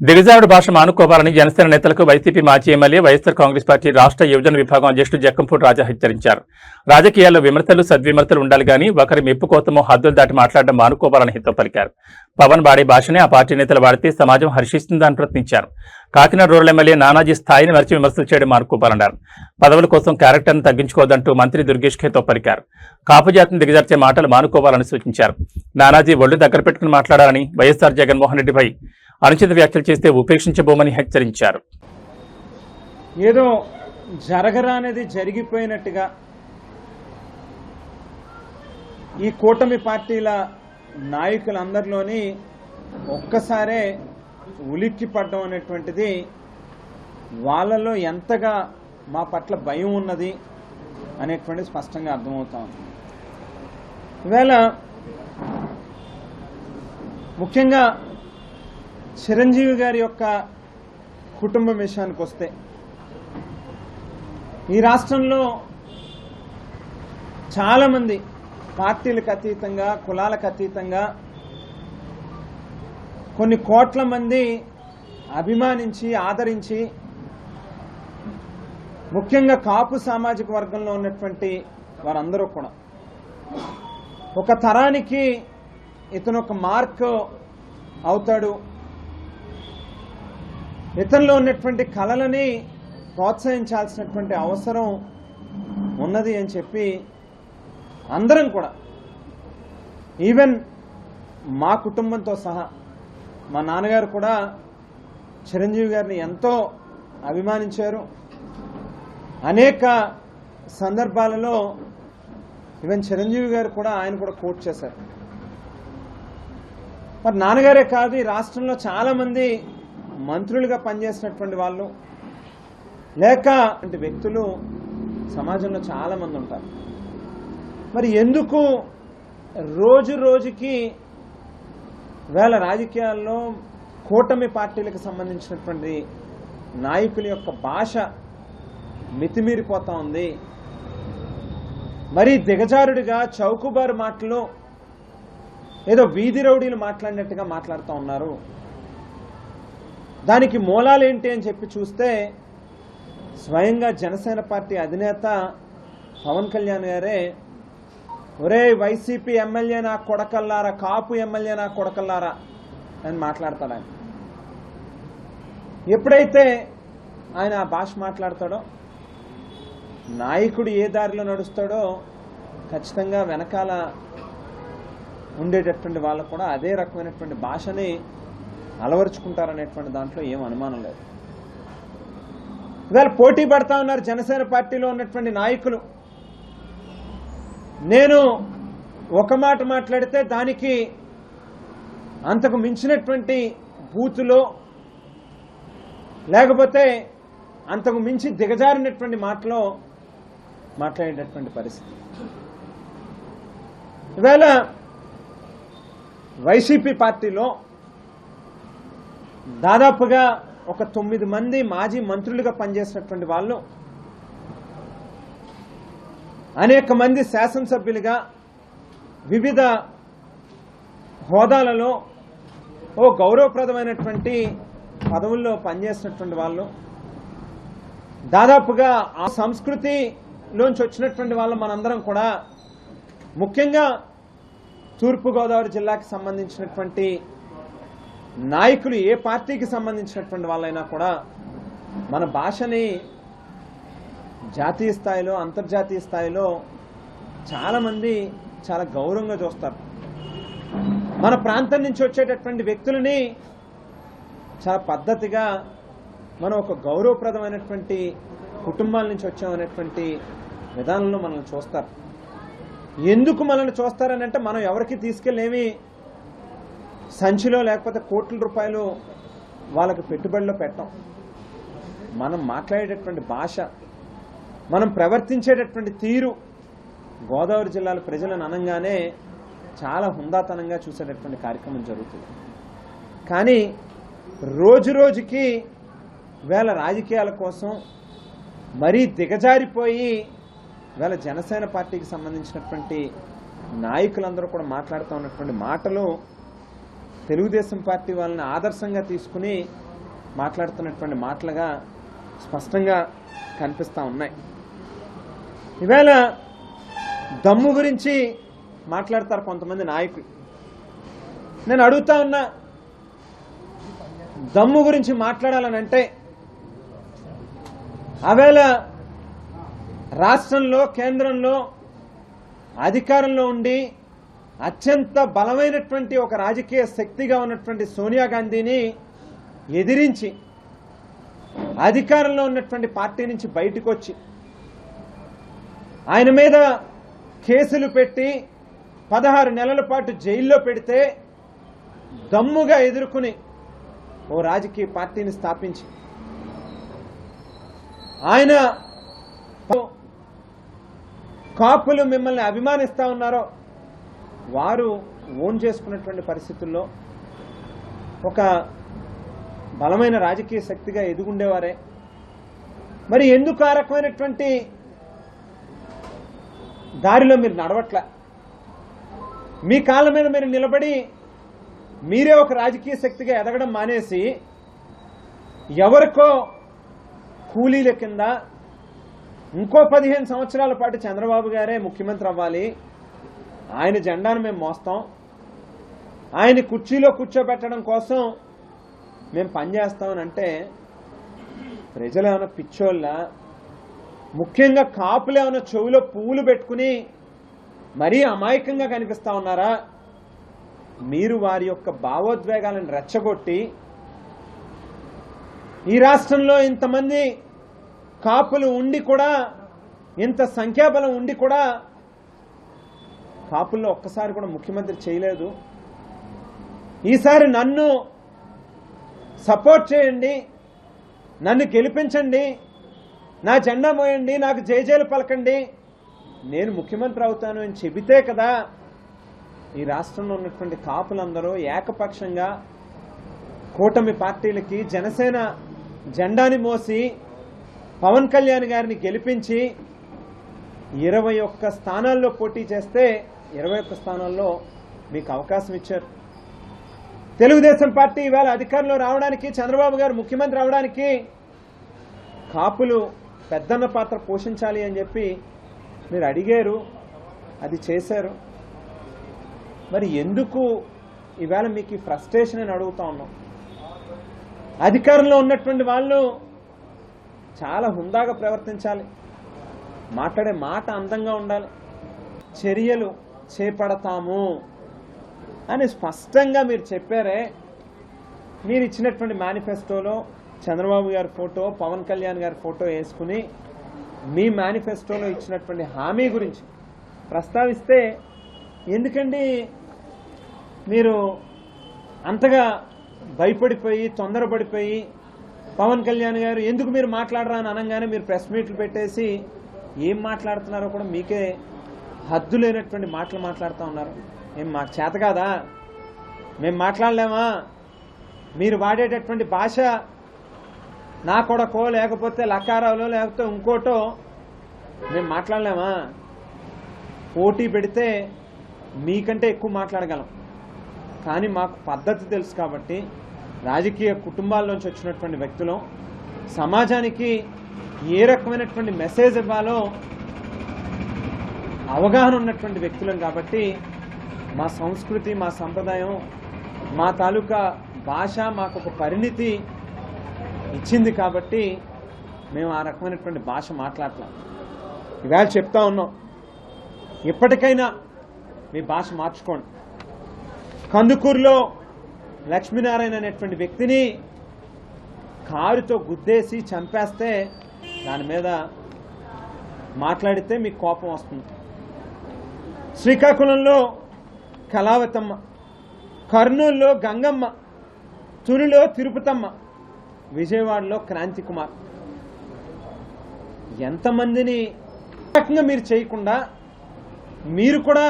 దిగజారుడు భాష మానుకోవాలని జనసేన నేతలకు వైసీపీ మాజీ ఎమ్మెల్యే వైఎస్ఆర్ కాంగ్రెస్ పార్టీ రాష్ట్ర యువజన విభాగం అధ్యక్షుడు జక్కంపూడి రాజా హెచ్చరించారు. రాజకీయాల్లో విమర్శలు సద్విమర్శలు ఉండాలి గానీ ఒకరి మెప్పు కోసమో హద్దులు దాటి మాట్లాడడం మానుకోవాలని హితవు పలికారు. పవన్ వాడే భాషనే ఆ పార్టీ నేతలు వాడితే సమాజం హర్షిస్తుందని ప్రశ్నించారు. కాకినాడ రూరల్ ఎమ్మెల్యే నానాజీ స్థాయిని మరిచి విమర్శలు చేయడం మానుకోవాలన్నారు. పదవుల కోసం క్యారెక్టర్ను తగ్గించుకోవద్దంటూ మంత్రి దుర్గేష్ హితవు పలికారు. కాపు జాతిని దిగజార్చే మాటలు మానుకోవాలని సూచించారు. నానాజీ ఒళ్లు దగ్గర పెట్టుకుని మాట్లాడాలని, వైఎస్ఆర్ జగన్మోహన్ రెడ్డిపై అనుచిత వ్యాఖ్యలు చేస్తే ఉపేక్షించబోమని హెచ్చరించారు. ఏదో జరగరానేది జరిగిపోయినట్టుగా ఈ కూటమి పార్టీల నాయకులందరిలోని ఒక్కసారే ఉలిక్కి పడ్డం అనేటువంటిది వాళ్ళలో ఎంతగా మా పట్ల భయం ఉన్నది అనేటువంటిది స్పష్టంగా అర్థమవుతా ఉంది. ఈవేళ ముఖ్యంగా చిరంజీవి గారి యొక్క కుటుంబం విషయానికి వస్తే ఈ రాష్ట్రంలో చాలామంది పార్టీలకు అతీతంగా, కులాలకు అతీతంగా కొన్ని కోట్ల మంది అభిమానించి ఆదరించి, ముఖ్యంగా కాపు సామాజిక వర్గంలో ఉన్నటువంటి వారందరూ కూడా ఒక తరానికి ఇతను ఒక మార్క్ అవుతాడు, ఇతనిలో ఉన్నటువంటి కళలని ప్రోత్సహించాల్సినటువంటి అవసరం ఉన్నది అని చెప్పి అందరం కూడా, ఈవెన్ మా కుటుంబంతో సహా మా నాన్నగారు కూడా చిరంజీవి గారిని ఎంతో అభిమానించారు. అనేక సందర్భాలలో ఈవెన్ చిరంజీవి గారు కూడా ఆయన కూడా కోట్ చేశారు. మరి నాన్నగారే కాదు, ఈ రాష్ట్రంలో చాలామంది మంత్రులుగా పనిచేసినటువంటి వాళ్ళు లేక వ్యక్తులు సమాజంలో చాలామంది ఉంటారు. మరి ఎందుకు రోజు రోజుకి వేళ రాజకీయాల్లో కూటమి పార్టీలకు సంబంధించినటువంటి నాయకుల యొక్క భాష మితిమీరిపోతా ఉంది? మరి దిగజారుడిగా చౌకబారు మాటలు, ఏదో వీధి రౌడీలు మాట్లాడినట్టుగా మాట్లాడుతూ ఉన్నారు. దానికి మూలాలేంటి అని చెప్పి చూస్తే స్వయంగా జనసేన పార్టీ అధినేత పవన్ కళ్యాణ్ గారే, ఒరే వైసీపీ ఎమ్మెల్యే నా కొడకల్లారా, కాపు ఎమ్మెల్యే నా కొడకల్లారా అని మాట్లాడతాడు. ఆయన ఎప్పుడైతే ఆయన ఆ భాష మాట్లాడతాడో, నాయకుడు ఏ దారిలో నడుస్తాడో ఖచ్చితంగా వెనకాల ఉండేటటువంటి వాళ్ళు కూడా అదే రకమైనటువంటి భాషని అలవరుచుకుంటారనేటువంటి దాంట్లో ఏం అనుమానం లేదు. ఇవాళ పోటీ పడతా ఉన్నారు జనసేన పార్టీలో ఉన్నటువంటి నాయకులు. నేను ఒక మాట మాట్లాడితే దానికి అంతకు మించినటువంటి బూతులో, లేకపోతే అంతకు మించి దిగజారినటువంటి మాటలో మాట్లాడేటటువంటి పరిస్థితి. ఇవాళ వైసీపీ పార్టీలో దాదాపుగా ఒక 9 మంది మాజీ మంత్రులుగా పనిచేసినటువంటి వాళ్ళు, అనేక మంది శాసనసభ్యులుగా వివిధ హోదాలలో ఓ గౌరవప్రదమైనటువంటి పదవుల్లో పనిచేసినటువంటి వాళ్ళు, దాదాపుగా ఆ సంస్కృతిలోంచి వచ్చినటువంటి వాళ్ళు మనందరం కూడా, ముఖ్యంగా తూర్పుగోదావరి జిల్లాకి సంబంధించినటువంటి నాయకులు, ఏ పార్టీకి సంబంధించినటువంటి వాళ్ళైనా కూడా మన భాషని జాతీయ స్థాయిలో, అంతర్జాతీయ స్థాయిలో చాలామంది చాలా గౌరవంగా చూస్తారు. మన ప్రాంతం నుంచి వచ్చేటటువంటి వ్యక్తులని చాలా పద్ధతిగా, మనం ఒక గౌరవప్రదమైనటువంటి కుటుంబాల నుంచి వచ్చామనేటువంటి విధానంలో మనల్ని చూస్తారు. ఎందుకు మనల్ని చూస్తారని అంటే, మనం ఎవరికి తీసుకెళ్ళేమి సంచిలో లేకపోతే కోట్ల రూపాయలు వాళ్ళకి పెట్టుబడిలో పెట్టం. మనం మాట్లాడేటటువంటి భాష, మనం ప్రవర్తించేటటువంటి తీరు గోదావరి జిల్లాల ప్రజలను అనగానే చాలా హుందాతనంగా చూసేటటువంటి కార్యక్రమం జరుగుతుంది. కానీ రోజు రోజుకి వేళ రాజకీయాల కోసం మరీ దిగజారిపోయి వేళ జనసేన పార్టీకి సంబంధించినటువంటి నాయకులందరూ కూడా మాట్లాడుతూ ఉన్నటువంటి మాటలు తెలుగుదేశం పార్టీ వాళ్ళని ఆదర్శంగా తీసుకుని మాట్లాడుతున్నటువంటి మాటలుగా స్పష్టంగా కనిపిస్తూ ఉన్నాయి. ఈవేళ దమ్ము గురించి మాట్లాడతారు కొంతమంది నాయకులు. నేను అడుగుతా ఉన్నా, దమ్ము గురించి మాట్లాడాలనంటే ఆవేళ రాష్ట్రంలో కేంద్రంలో అధికారంలో ఉండి అత్యంత బలమైనటువంటి ఒక రాజకీయ శక్తిగా ఉన్నటువంటి సోనియా గాంధీని ఎదిరించి అధికారంలో ఉన్నటువంటి పార్టీ నుంచి బయటకు వచ్చి ఆయన మీద కేసులు పెట్టి 16 నెలల పాటు జైల్లో పెడితే దమ్ముగా ఎదుర్కొని ఓ రాజకీయ పార్టీని స్థాపించి ఆయన కాపులు మిమ్మల్ని అభిమానిస్తా ఉన్నారో వారు ఓన్ చేసుకున్నటువంటి పరిస్థితుల్లో ఒక బలమైన రాజకీయ శక్తిగా ఎదుగుండేవారే. మరి ఎందుకు ఆ రకమైనటువంటి దారిలో మీరు నడవట్ల? మీ కాళ్ళ మీద మీరు నిలబడి మీరే ఒక రాజకీయ శక్తిగా ఎదగడం మానేసి ఎవరికో కూలీల కింద ఇంకో 15 సంవత్సరాల పాటు చంద్రబాబు గారే ముఖ్యమంత్రి అవ్వాలి, ఆయన జెండాను మేము మోస్తాం, ఆయన కుర్చీలో కూర్చోబెట్టడం కోసం మేము పనిచేస్తామని అంటే ప్రజలు ఏమైనా పిచ్చోళ్ళ? ముఖ్యంగా కాపులు ఏమైనా చెవులో పువ్వులు పెట్టుకుని మరీ అమాయకంగా కనిపిస్తా ఉన్నారా? మీరు వారి యొక్క భావోద్వేగాలను రెచ్చగొట్టి ఈ రాష్ట్రంలో ఇంతమంది కాపులు ఉండి కూడా, ఇంత సంఖ్యాబలం ఉండి కూడా కాపుల్లో ఒక్కసారి కూడా ముఖ్యమంత్రి చేయలేదు. ఈసారి నన్ను సపోర్ట్ చేయండి, నన్ను గెలిపించండి, నా జెండా మోయండి, నాకు జయజయలు పలకండి, నేను ముఖ్యమంత్రి అవుతాను అని చెబితే కదా ఈ రాష్ట్రంలో ఉన్నటువంటి కాపులందరూ ఏకపక్షంగా కూటమి పార్టీలకి జనసేన జెండాని మోసి పవన్ కళ్యాణ్ గారిని గెలిపించి 21 స్థానాల్లో పోటీ చేస్తే 21 స్థానాల్లో మీకు అవకాశం ఇచ్చారు. తెలుగుదేశం పార్టీ ఇవాళ అధికారంలో రావడానికి, చంద్రబాబు గారు ముఖ్యమంత్రి అవడానికి కాపులు పెద్దన్న పాత్ర పోషించాలి అని చెప్పి మీరు అడిగారు, అది చేశారు. మరి ఎందుకు ఇవాళ మీకు ఫ్రస్ట్రేషన్ అని అడుగుతా ఉన్నాం. అధికారంలో ఉన్నటువంటి వాళ్ళు చాలా హుందాగా ప్రవర్తించాలి, మాట్లాడే మాట అందంగా ఉండాలి, చర్యలు చేపడతాము అని స్పష్టంగా మీరు చెప్పారే. మీరు ఇచ్చినటువంటి మేనిఫెస్టోలో చంద్రబాబు గారి ఫోటో, పవన్ కళ్యాణ్ గారి ఫోటో వేసుకుని మీ మేనిఫెస్టోలో ఇచ్చినటువంటి హామీ గురించి ప్రస్తావిస్తే ఎందుకండి మీరు అంతగా భయపడిపోయి తొందరపడిపోయి పవన్ కళ్యాణ్ గారు ఎందుకు మీరు మాట్లాడరా అని అనగానే మీరు ప్రెస్ మీట్లు పెట్టేసి ఏం మాట్లాడుతున్నారో కూడా మీకే హద్దు లేనటువంటి మాటలు మాట్లాడుతూ ఉన్నారు. ఏం మాకు చేత కాదా? మేము మాట్లాడలేమా? మీరు వాడేటటువంటి భాష నా కొడకో లేకపోతే లక్కారావులో లేకపోతే ఇంకోటో మేము మాట్లాడలేమా? పోటీ పెడితే మీకంటే ఎక్కువ మాట్లాడగలం, కానీ మాకు పద్ధతి తెలుసు కాబట్టి రాజకీయ కుటుంబాల్లోంచి వచ్చినటువంటి వ్యక్తులు సమాజానికి ఏ రకమైనటువంటి మెసేజ్ ఇవ్వాలో అవగాహన ఉన్నటువంటి వ్యక్తులం కాబట్టి మా సంస్కృతి, మా సంప్రదాయం, మా తాలూకా భాష మాకు ఒక పరిణితి ఇచ్చింది కాబట్టి మేము ఆ రకమైనటువంటి భాష మాట్లాడలేం. ఇవాళ చెప్తా ఉన్నాం, ఇప్పటికైనా మీ భాష మార్చుకోండి. కందుకూరులో లక్ష్మీనారాయణ అనేటువంటి వ్యక్తిని కారుతో గుద్దేసి చంపేస్తే దాని మీద మాట్లాడితే మీకు కోపం వస్తుంది. శ్రీకాకుళంలో కళావతమ్మ, కర్నూలులో గంగమ్మ, తునిలో తిరుపతమ్మ, విజయవాడలో క్రాంతి కుమార్, ఎంతమందిని మీరు చేయకుండా మీరు కూడా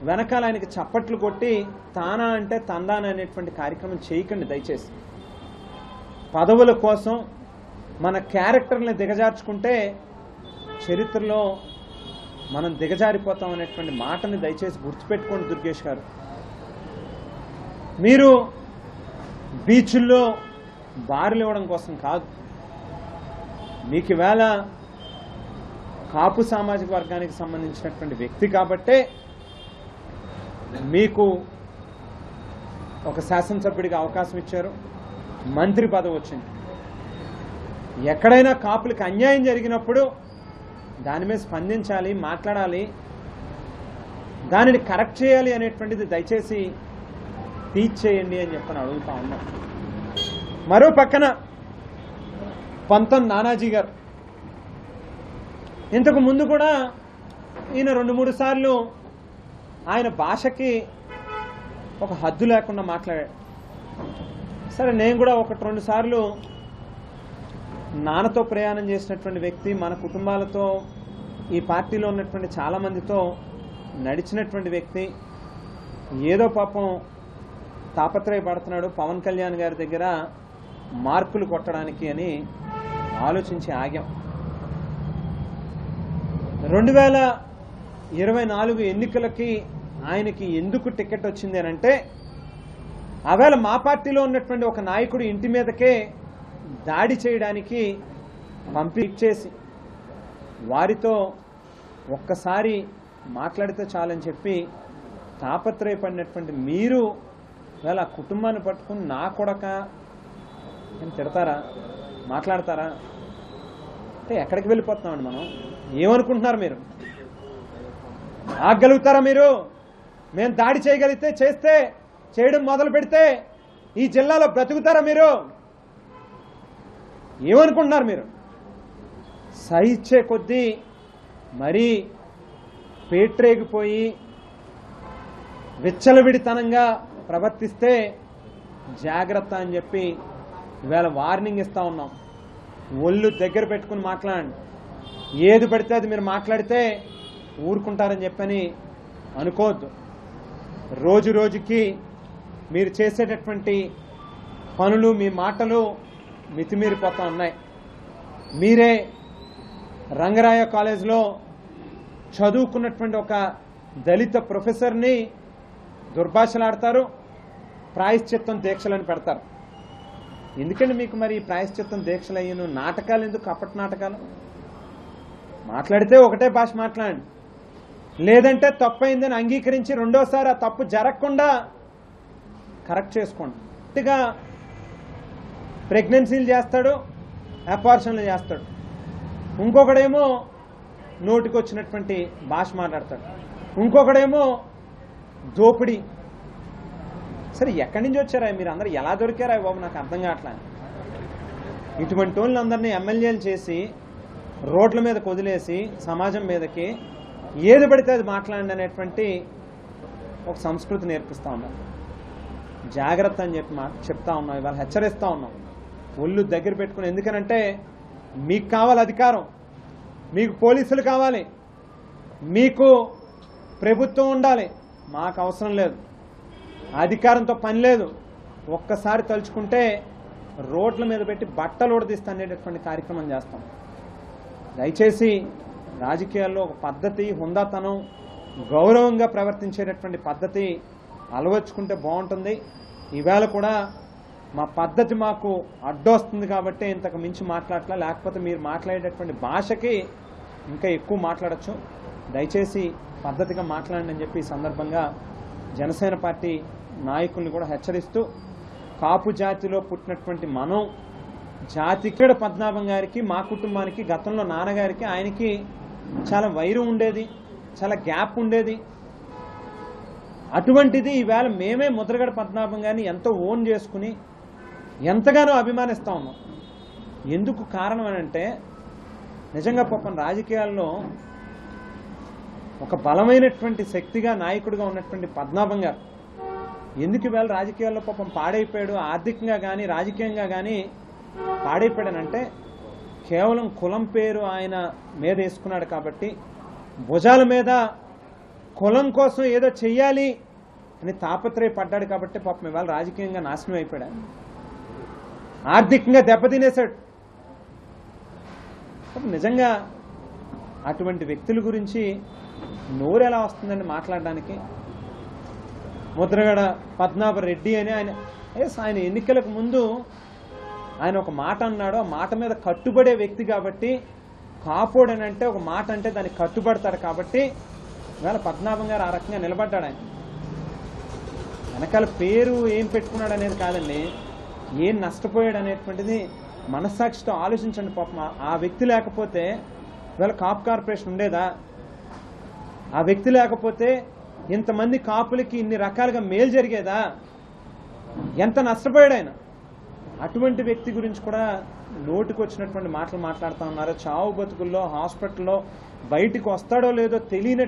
వెనకాల ఆయనకి చప్పట్లు కొట్టి తానా అంటే తందానా అనేటువంటి కార్యక్రమం చేయకండి దయచేసి. పదవుల కోసం మన క్యారెక్టర్ని దిగజార్చుకుంటే చరిత్రలో మనం దిగజారిపోతాం అనేటువంటి మాటని దయచేసి గుర్తుపెట్టుకోండి దుర్గేష్ గారు. మీరు బీచ్ల్లో బారులు ఇవ్వడం కోసం కాదు. మీకు ఈవేళ కాపు సామాజిక వర్గానికి సంబంధించినటువంటి వ్యక్తి కాబట్టే మీకు ఒక శాసనసభ్యుడికి అవకాశం ఇచ్చారు, మంత్రి పదవి వచ్చింది. ఎక్కడైనా కాపులకు అన్యాయం జరిగినప్పుడు దాని మీద స్పందించాలి, మాట్లాడాలి, దానిని కరెక్ట్ చేయాలి అనేటువంటిది దయచేసి టీచ్ చేయండి అని చెప్పని అడుగుతా ఉన్నాం. మరో పక్కన పంతం నానాజీ గారు ఇంతకు ముందు కూడా ఈయన 2-3 సార్లు ఆయన భాషకి ఒక హద్దు లేకుండా మాట్లాడాడు. సరే, నేను కూడా 1-2 సార్లు నాన్నతో ప్రయాణం చేసినటువంటి వ్యక్తి, మన కుటుంబాలతో ఈ పార్టీలో ఉన్నటువంటి చాలామందితో నడిచినటువంటి వ్యక్తి, ఏదో పాపం తాపత్రయపడుతున్నాడు పవన్ కళ్యాణ్ గారి దగ్గర మార్కులు కొట్టడానికి అని ఆలోచించి ఆగాం. 2024 ఎన్నికలకి ఆయనకి ఎందుకు టికెట్ వచ్చింది అని అంటే, ఆవేళ మా పార్టీలో ఉన్నటువంటి ఒక నాయకుడు ఇంటి మీదకే దాడి చేయడానికి పంపించేసి వారితో ఒక్కసారి మాట్లాడితే చాలని చెప్పి తాపత్రయపడినటువంటి మీరు ఇవాళ ఆ కుటుంబాన్ని పట్టుకుని నా కొడక అని తిడతారా, మాట్లాడతారా? అంటే ఎక్కడికి వెళ్ళిపోతున్నామండి మనం? ఏమనుకుంటున్నారు మీరు? ఆగలుగుతారా మీరు? మేము దాడి చేయగలిగితే చేయడం మొదలు పెడితే ఈ జిల్లాలో బ్రతుకుతారా మీరు? ఏమనుకుంటున్నారు మీరు? సహించే కొద్దీ మరీ పేట్రేగిపోయి విచ్చలవిడితనంగా ప్రవర్తిస్తే జాగ్రత్త అని చెప్పి ఇవాళ వార్నింగ్ ఇస్తా ఉన్నాం. ఒళ్ళు దగ్గర పెట్టుకుని మాట్లాడండి. ఏది పడితే అది మీరు మాట్లాడితే ఊరుకుంటారని చెప్పని అనుకోవద్దు. రోజు రోజుకి మీరు చేసేటటువంటి పనులు, మీ మాటలు మితిమీరిపోతూ ఉన్నాయి. మీరే రంగరాయ కాలేజ్లో చదువుకున్నటువంటి ఒక దళిత ప్రొఫెసర్ని దుర్భాషలాడతారు, ప్రాయశ్చిత్తం దీక్షలని పెడతారు. ఎందుకండి మీకు మరి ప్రాయశ్చిత్తం దీక్షలు అయ్యాను? నాటకాలు ఎందుకు? కపట నాటకాలు. మాట్లాడితే ఒకటే భాష మాట్లాడండి, లేదంటే తప్పు అయిందని అంగీకరించి రెండోసారి ఆ తప్పు జరగకుండా కరెక్ట్ చేసుకోండి. గట్టిగా ప్రెగ్నెన్సీలు చేస్తాడు, అపార్షన్లు చేస్తాడు, ఇంకొకడేమో నోటికి వచ్చినటువంటి భాష మాట్లాడతాడు, ఇంకొకడేమో దోపిడీ. సరే, ఎక్కడి నుంచి వచ్చారా మీరు అందరూ? ఎలా దొరికారా బాబు? నాకు అర్థం కావట్లా. ఇటువంటి వాళ్ళందరినీ ఎమ్మెల్యేలు చేసి రోడ్ల మీద వదిలేసి సమాజం మీదకి ఏది పడితే అది మాట్లాడండి అనేటువంటి ఒక సంస్కృతి నేర్పిస్తూ ఉన్నాం. జాగ్రత్త అని చెప్పి చెప్తా ఉన్నాం, ఇవాళ హెచ్చరిస్తూ ఉన్నాం. ఒళ్ళు దగ్గర పెట్టుకుని. ఎందుకనంటే మీకు కావాలి అధికారం, మీకు పోలీసులు కావాలి, మీకు ప్రభుత్వం ఉండాలి. మాకు అవసరం లేదు, అధికారంతో పని లేదు. ఒక్కసారి తలుచుకుంటే రోడ్ల మీద పెట్టి బట్టలు ఉడదీస్తానేటటువంటి కార్యక్రమం చేస్తాం. దయచేసి రాజకీయాల్లో ఒక పద్ధతి, హుందాతనం, గౌరవంగా ప్రవర్తించేటటువంటి పద్ధతి అలవర్చుకుంటే బాగుంటుంది. ఈవేళ కూడా మా పద్ధతి మాకు అడ్డొస్తుంది కాబట్టి ఇంతకు మించి మాట్లాడట్లా, లేకపోతే మీరు మాట్లాడేటటువంటి భాషకి ఇంకా ఎక్కువ మాట్లాడచ్చు. దయచేసి పద్ధతిగా మాట్లాడండి అని చెప్పి ఈ సందర్భంగా జనసేన పార్టీ నాయకుల్ని కూడా హెచ్చరిస్తూ, కాపు జాతిలో పుట్టినటువంటి మనం జాతికేడ పద్మనాభం గారికి, మా కుటుంబానికి, గతంలో నాన్నగారికి ఆయనకి చాలా వైరం ఉండేది, చాలా గ్యాప్ ఉండేది. అటువంటిది ఈవేళ మేమే ముద్రగడ పద్మనాభం గారిని ఎంతో ఓన్ చేసుకుని ఎంతగానో అభిమానిస్తా ఉన్నాం. ఎందుకు కారణం అని అంటే, నిజంగా పాపం రాజకీయాల్లో ఒక బలమైనటువంటి శక్తిగా నాయకుడిగా ఉన్నటువంటి పద్మనాభం గారు ఎందుకు ఈవేళ రాజకీయాల్లో పాపం పాడైపోయాడు, ఆర్థికంగా కానీ రాజకీయంగా కానీ పాడైపోయాడనంటే కేవలం కులం పేరు ఆయన మీద వేసుకున్నాడు కాబట్టి, భుజాల మీద కులం కోసం ఏదో చెయ్యాలి అని తాపత్రయపడ్డాడు కాబట్టి పాపం ఇవాళ రాజకీయంగా నాశనం అయిపోయాడు, ఆర్థికంగా దెబ్బతినేశాడు. నిజంగా అటువంటి వ్యక్తుల గురించి నోరు ఎలా వస్తుందండి మాట్లాడడానికి? ముద్రగడ పద్మనాభ రెడ్డి అని ఆయన ఎన్నికలకు ముందు ఆయన ఒక మాట అన్నాడు, ఆ మాట మీద కట్టుబడే వ్యక్తి కాబట్టి, కాపోడు అని అంటే ఒక మాట అంటే దానికి కట్టుబడతాడు కాబట్టి ఇవాళ పద్మనాభం గారు ఆ రకంగా నిలబడ్డాడు. ఆయన వెనకాల పేరు ఏం పెట్టుకున్నాడు అనేది కాదండి, ఏం నష్టపోయాడు అనేటువంటిది మనస్సాక్షితో ఆలోచించండి. పాపం ఆ వ్యక్తి లేకపోతే ఇవాళ కాపు కార్పొరేషన్ ఉండేదా? ఆ వ్యక్తి లేకపోతే ఇంతమంది కాపులకి ఇన్ని రకాలుగా మేలు జరిగేదా? ఎంత నష్టపోయాడు ఆయన. అటువంటి వ్యక్తి గురించి కూడా నోటికి వచ్చినటువంటి మాటలు మాట్లాడుతూ ఉన్నారు. చావు బతుకుల్లో హాస్పిటల్లో బయటికి వస్తాడో లేదో తెలియనటువంటి